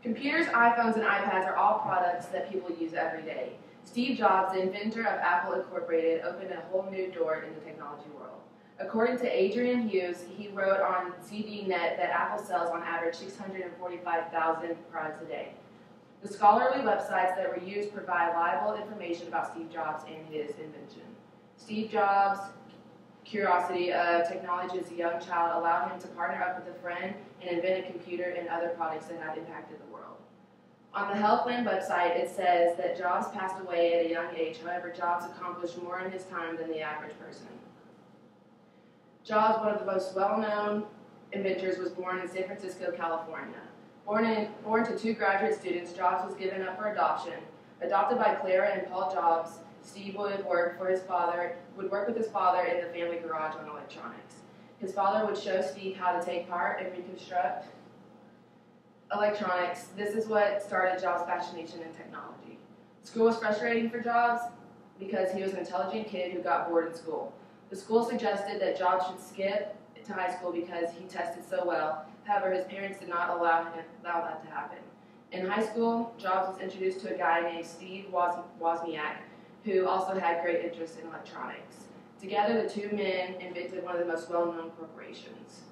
Computers, iPhones, and iPads are all products that people use every day. Steve Jobs, the inventor of Apple Incorporated, opened a whole new door in the technology world. According to Adrian Hughes, he wrote on ZDNet that Apple sells on average 645,000 products a day. The scholarly websites that were used provide reliable information about Steve Jobs and his invention. Steve Jobs' curiosity of technology as a young child allowed him to partner up with a friend and invent a computer and other products that have impacted the world. On the Healthland website, it says that Jobs passed away at a young age. However, Jobs accomplished more in his time than the average person. Jobs, one of the most well-known inventors, was born in San Francisco, California. Born to two graduate students, Jobs was given up for adoption. Adopted by Clara and Paul Jobs, Steve would work with his father in the family garage on electronics. His father would show Steve how to take part and reconstruct electronics. This is what started Jobs' fascination in technology. School was frustrating for Jobs because he was an intelligent kid who got bored in school. The school suggested that Jobs should skip to high school because he tested so well. However, his parents did not allow that to happen. In high school, Jobs was introduced to a guy named Steve Wozniak, who also had great interest in electronics. Together, the two men invented one of the most well-known corporations.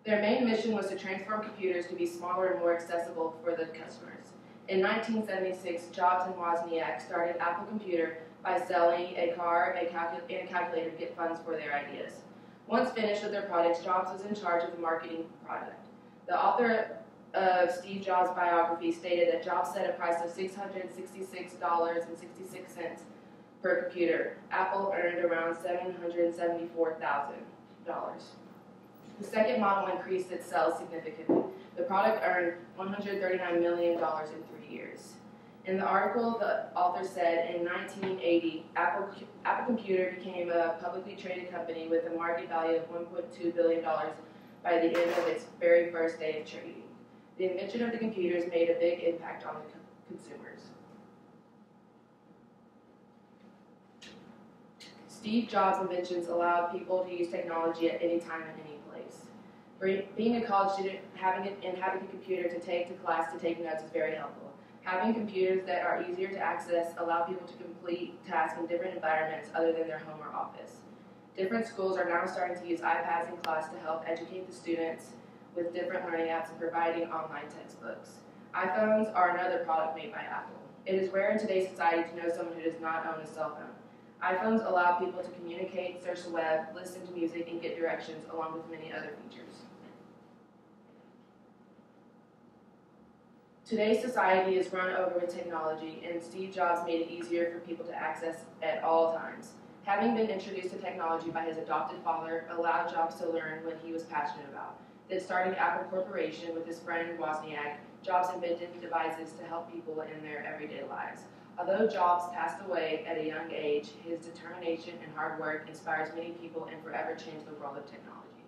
Their main mission was to transform computers to be smaller and more accessible for the customers. In 1976, Jobs and Wozniak started Apple Computer by selling a car and a calculator to get funds for their ideas. Once finished with their products, Jobs was in charge of the marketing product. The author of Steve Jobs' biography stated that Jobs set a price of $666.66 per computer. Apple earned around $774,000. The second model increased its sales significantly. The product earned $139 million in 3 years. In the article, the author said in 1980, Apple Computer became a publicly traded company with a market value of $1.2 billion by the end of its very first day of trading. The invention of the computers made a big impact on the consumers. Steve Jobs' inventions allowed people to use technology at any time and any place. Being a college student, having a computer to take to class to take notes is very helpful. Having computers that are easier to access allow people to complete tasks in different environments other than their home or office. Different schools are now starting to use iPads in class to help educate the students with different learning apps and providing online textbooks. iPhones are another product made by Apple. It is rare in today's society to know someone who does not own a cell phone. iPhones allow people to communicate, search the web, listen to music, and get directions, along with many other features. Today's society is run over with technology, and Steve Jobs made it easier for people to access at all times. Having been introduced to technology by his adopted father allowed Jobs to learn what he was passionate about. Then starting Apple Corporation with his friend Wozniak, Jobs invented devices to help people in their everyday lives. Although Jobs passed away at a young age, his determination and hard work inspires many people and forever changed the world of technology.